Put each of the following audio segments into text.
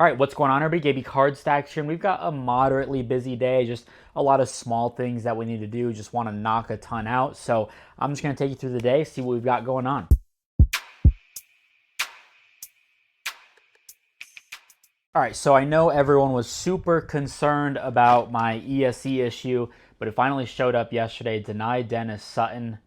All right, what's going on, everybody? Gaby Card Stacks here, and we've got a moderately busy day. Just a lot of small things that we need to do. Just want to knock a ton out. So I'm just going to take you through the day, see what we've got going on. All right, so I know everyone was super concerned about my ESE issue, but it finally showed up yesterday. Denied Dennis Sutton.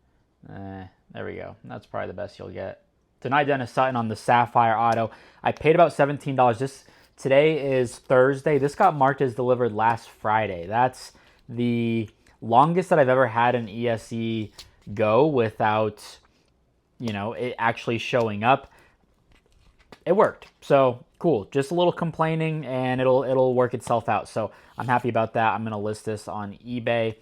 There we go. That's probably the best you'll get. Denied Dennis Sutton on the Sapphire Auto. I paid about $17. Today is Thursday. This got marked as delivered last Friday. That's the longest that I've ever had an ESE go without, it actually showing up. It worked. So cool. Just a little complaining and it'll work itself out. So I'm happy about that. I'm going to list this on eBay.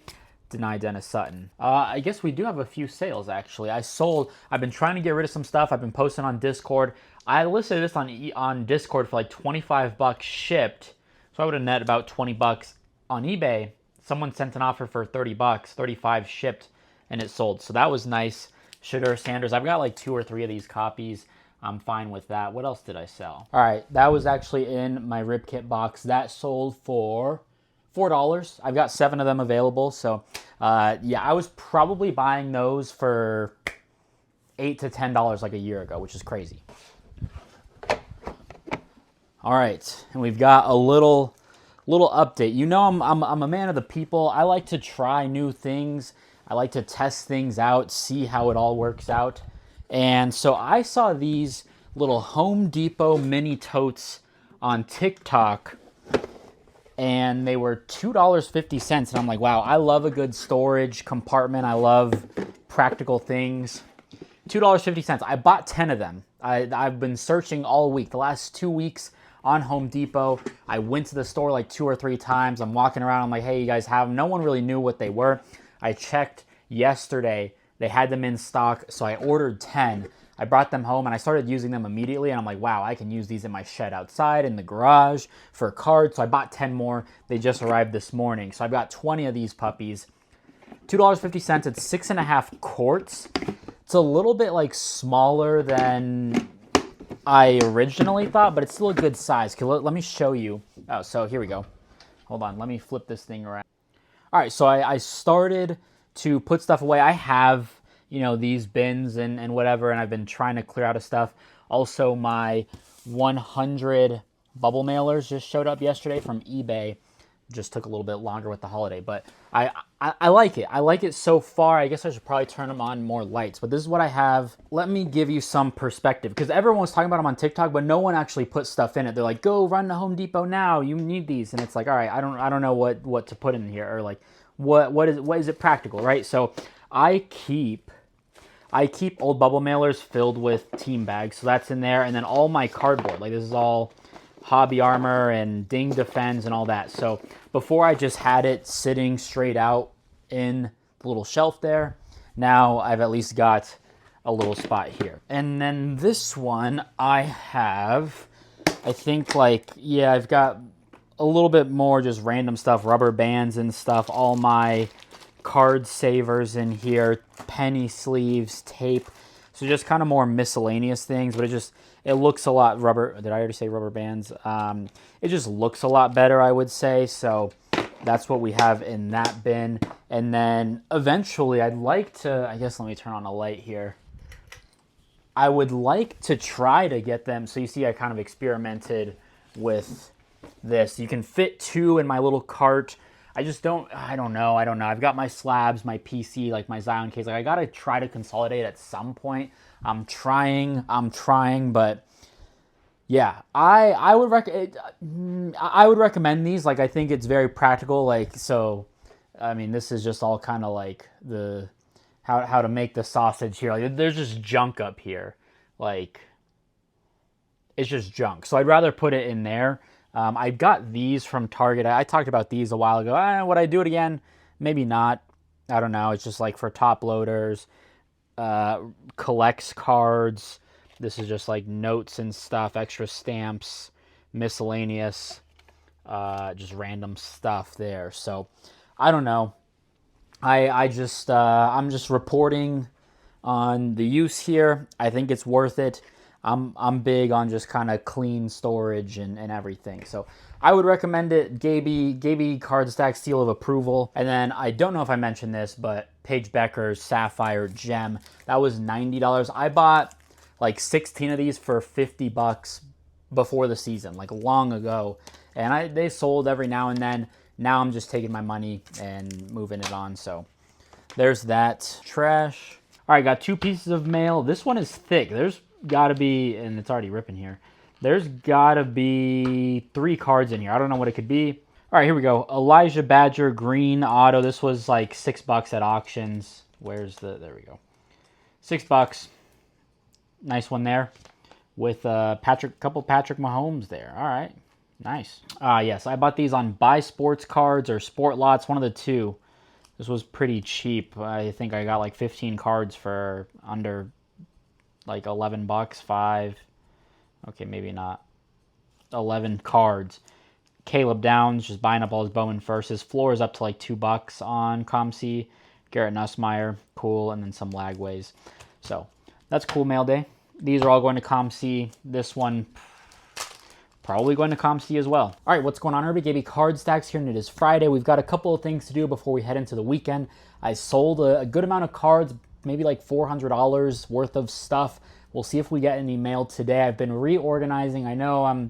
Deny Dennis Sutton. I guess we do have a few sales actually. I've been trying to get rid of some stuff. I've been posting on Discord. I listed this on Discord for like 25 bucks shipped. So I would have net about 20 bucks on eBay. Someone sent an offer for 30 bucks, 35 shipped, and it sold. So that was nice. Sugar Sanders. I've got like 2 or 3 of these copies. I'm fine with that. What else did I sell? All right, that was actually in my rip kit box. That sold for $4. I've got 7 of them available. So yeah, I was probably buying those for $8 to $10 like a year ago, which is crazy. All right, and we've got a little update. You know, I'm a man of the people. I like to try new things. I like to test things out, see how it all works out. And so I saw these little Home Depot mini totes on TikTok, and they were $2.50. And I'm like, wow, I love a good storage compartment. I love practical things. $2.50. I bought 10 of them. I've been searching all week, the last 2 weeks on Home Depot. I went to the store like 2 or 3 times. I'm walking around. I'm like, hey, you guys have them? No one really knew what they were. I checked yesterday. They had them in stock, so I ordered 10. I brought them home, and I started using them immediately, and I'm like, wow, I can use these in my shed outside, in the garage, for cards. So I bought 10 more. They just arrived this morning. So I've got 20 of these puppies. $2.50. It's 6.5 quarts. It's a little bit like smaller than I originally thought, but it's still a good size. Let me show you. Oh, so here we go. Hold on. Let me flip this thing around. All right, so I started to put stuff away. I have, these bins and whatever, and I've been trying to clear out of stuff. Also, my 100 bubble mailers just showed up yesterday from eBay. Just took a little bit longer with the holiday, but I like it. I like it so far. I guess I should probably turn them on more lights, but this is what I have. Let me give you some perspective, because everyone was talking about them on TikTok, but no one actually put stuff in it. They're like, go run to Home Depot now. You need these. And it's like, all right, I don't know what to put in here, or like what is it practical, right? So I keep old bubble mailers filled with team bags. So that's in there. And then all my cardboard, like this is all Hobby Armor and Ding Defends and all that. So before I just had it sitting straight out in the little shelf there. Now I've at least got a little spot here. And then this one I have, I think I've got a little bit more just random stuff, rubber bands and stuff, all my card savers in here, penny sleeves, tape. So just kind of more miscellaneous things, but it looks a lot did I already say rubber bands? It just looks a lot better, I would say. So that's what we have in that bin. And then eventually I'd like to, I guess let me turn on a light here. I would like to try to get them. So you see I kind of experimented with this. You can fit 2 in my little cart. I don't know. I've got my slabs, my PC, like my Zion case. Like I got to try to consolidate at some point. I'm trying, but yeah, I would recommend these. Like I think it's very practical. Like, so, I mean, this is just all kind of like how to make the sausage here. Like, there's just junk up here. Like, it's just junk. So I'd rather put it in there. I got these from Target. I talked about these a while ago. Would I do it again? Maybe not. I don't know. It's just like for top loaders, collects cards. This is just like notes and stuff, extra stamps, miscellaneous, just random stuff there. So I don't know. I'm just reporting on the use here. I think it's worth it. I'm big on just kind of clean storage and everything. So I would recommend it. Gaby card stack seal of approval. And then I don't know if I mentioned this, but Paige Becker's Sapphire Gem. That was $90. I bought like 16 of these for $50 before the season, like long ago. And they sold every now and then. Now I'm just taking my money and moving it on. So there's that. Trash. All right, got 2 pieces of mail. This one is thick. There's got to be, and it's already ripping here, there's got to be 3 cards in here. I don't know what it could be. All right, here we go. Elijah Badger Green Auto. This was like $6 at auctions. There we go. $6. Nice one there with couple Patrick Mahomes there. All right, nice. Yes, I bought these on Buy Sports Cards or Sport Lots, one of the two. This was pretty cheap. I think I got like 15 cards for under like $11, 5. Okay, maybe not. 11 cards. Caleb Downs just buying up all his Bowman first. His floor is up to like $2 on ComC. Garrett Nussmeier, cool, and then some Lagways. So that's cool mail day. These are all going to ComC. This one probably going to ComC as well. All right, what's going on, everybody? Gaby Card Stacks here, and it is Friday. We've got a couple of things to do before we head into the weekend. I sold a good amount of cards, maybe like $400 worth of stuff. We'll see if we get any mail today. I've been reorganizing. I know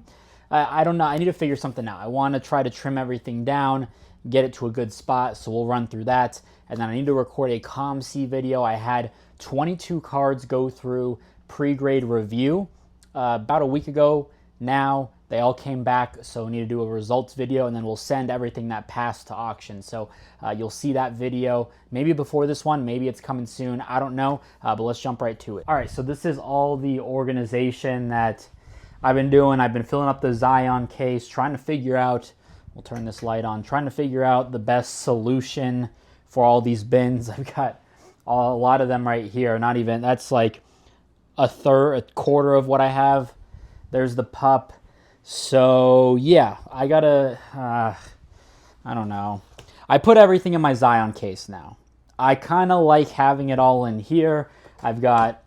I don't know. I need to figure something out. I want to try to trim everything down, get it to a good spot, so we'll run through that. And then I need to record a ComC video. I had 22 cards go through pre-grade review about a week ago now. They all came back, so we need to do a results video, and then we'll send everything that passed to auction. So you'll see that video maybe before this one. Maybe it's coming soon. I don't know, but let's jump right to it. All right, so this is all the organization that I've been doing. I've been filling up the Zion case, trying to figure out, we'll turn this light on, trying to figure out the best solution for all these bins. I've got a lot of them right here. Not even, that's like a quarter of what I have. There's the pup. So yeah, I gotta, I don't know. I put everything in my Zion case now. I kind of like having it all in here. I've got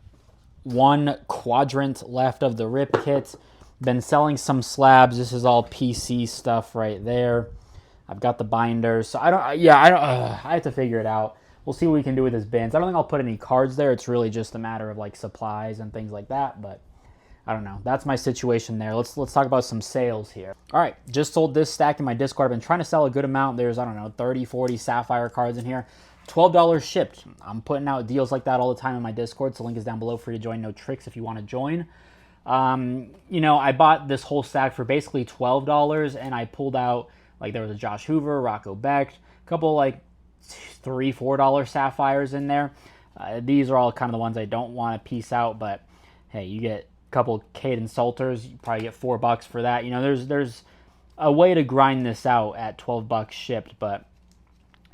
1 quadrant left of the rip kit. Been selling some slabs. This is all PC stuff right there. I've got the binders. So I have to figure it out. We'll see what we can do with his bins. I don't think I'll put any cards there. It's really just a matter of like supplies and things like that, but I don't know. That's my situation there. Let's talk about some sales here. All right, just sold this stack in my Discord. I've been trying to sell a good amount. There's, I don't know, 30, 40 Sapphire cards in here. $12 shipped. I'm putting out deals like that all the time in my Discord, so link is down below for you to join. No tricks if you want to join. You know, I bought this whole stack for basically $12, and I pulled out, like, there was a Josh Hoover, Rocco Becht, a couple, like, $3, $4 Sapphires in there. These are all kind of the ones I don't want to piece out, but, hey, you get couple Caden Salters, you probably get $4 for that. You know, there's a way to grind this out at $12 shipped, but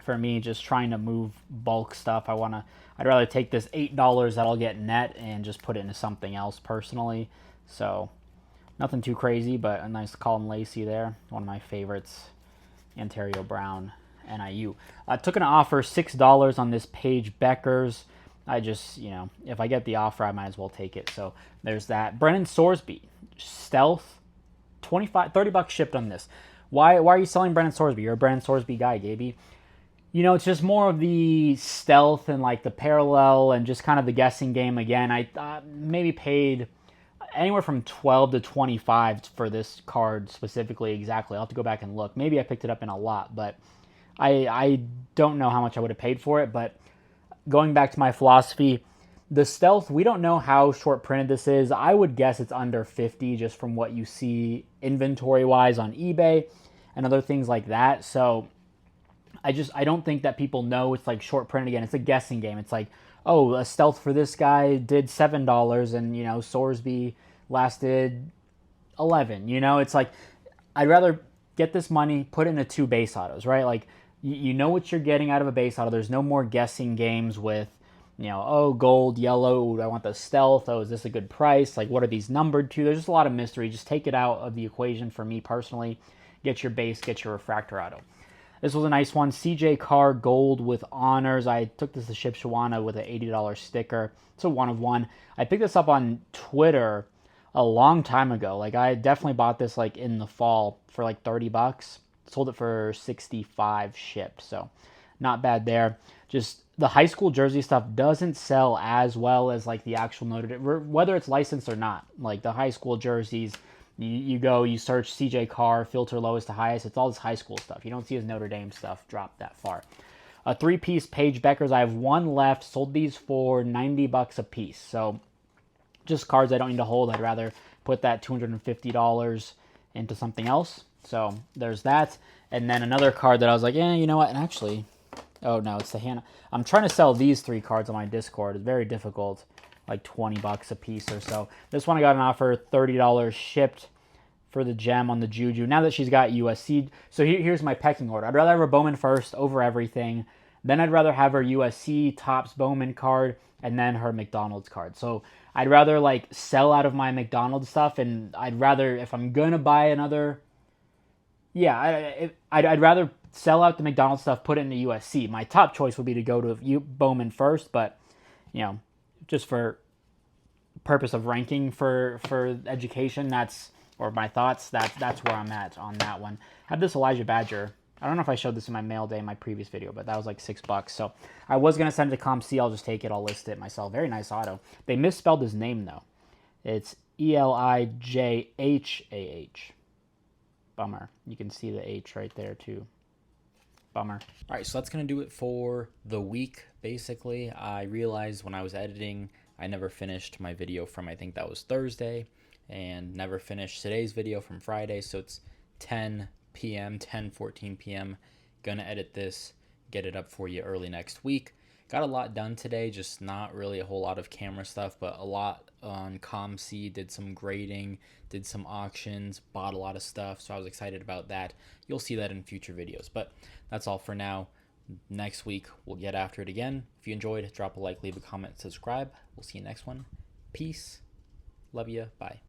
for me, just trying to move bulk stuff, I'd rather take this $8 that I'll get net and just put it into something else personally. So nothing too crazy, but a nice Colin Lacey there, one of my favorites. Ontario Brown, NIU. I took an offer $6 on this Paige Becker's. I just, you know, if I get the offer, I might as well take it. So there's that. Brennan Sorsby, Stealth, $30 shipped on this. Why are you selling Brennan Sorsby? You're a Brennan Sorsby guy, Gaby. You know, it's just more of the stealth and like the parallel and just kind of the guessing game again. I maybe paid anywhere from 12 to 25 for this card specifically exactly. I'll have to go back and look. Maybe I picked it up in a lot, but I don't know how much I would have paid for it, but going back to my philosophy, the stealth, we don't know how short printed this is. I would guess it's under 50 just from what you see inventory wise on eBay and other things like that. So I don't think that people know it's like short printed again. It's a guessing game. It's like, oh, a stealth for this guy did $7 and, you know, Sorsby lasted 11. You know, it's like, I'd rather get this money, put it into 2 base autos, right? Like, you know what you're getting out of a base auto. There's no more guessing games with, you know, oh, gold, yellow, I want the stealth. Oh, is this a good price? Like, what are these numbered to? There's just a lot of mystery. Just take it out of the equation for me personally. Get your base, get your refractor auto. This was a nice one. CJ Carr Gold with honors. I took this to Ship Shawana with an $80 sticker. It's a 1 of 1. I picked this up on Twitter a long time ago. Like I definitely bought this like in the fall for like 30 bucks. Sold it for 65 shipped. So not bad there. Just the high school jersey stuff doesn't sell as well as like the actual Notre Dame, whether it's licensed or not. Like the high school jerseys, you go, you search CJ Carr, filter lowest to highest. It's all this high school stuff. You don't see his Notre Dame stuff drop that far. A three-piece Paige Beckers. I have one left. Sold these for 90 bucks a piece. So just cards I don't need to hold. I'd rather put that $250 into something else. So there's that. And then another card that I was like, you know what? And actually, oh no, it's the Hannah. I'm trying to sell these 3 cards on my Discord. It's very difficult, like 20 bucks a piece or so. This one I got an offer, $30 shipped for the gem on the Juju. Now that she's got USC, so here's my pecking order. I'd rather have her Bowman first over everything. Then I'd rather have her USC Topps Bowman card, and then her McDonald's card. So I'd rather like sell out of my McDonald's stuff, and I'd rather, if I'm gonna buy another, I'd rather sell out the McDonald's stuff, put it into USC. My top choice would be to go to Bowman first, but just for purpose of ranking for education, or my thoughts, that's where I'm at on that one. I have this Elijah Badger. I don't know if I showed this in my mail day in my previous video, but that was like $6. So I was going to send it to ComC. I'll just take it. I'll list it myself. Very nice auto. They misspelled his name, though. It's Elijah. Bummer. You can see the H right there, too. Bummer. All right, so that's going to do it for the week, basically. I realized when I was editing, I never finished my video from, I think that was Thursday, and never finished today's video from Friday, so it's 10 p.m., 10:14 p.m. Gonna edit this, get it up for you early next week. Got a lot done today, just not really a whole lot of camera stuff, but a lot on ComC, did some grading, did some auctions, bought a lot of stuff, so I was excited about that. You'll see that in future videos, but that's all for now. Next week, we'll get after it again. If you enjoyed, drop a like, leave a comment, subscribe. We'll see you next one. Peace. Love you. Bye.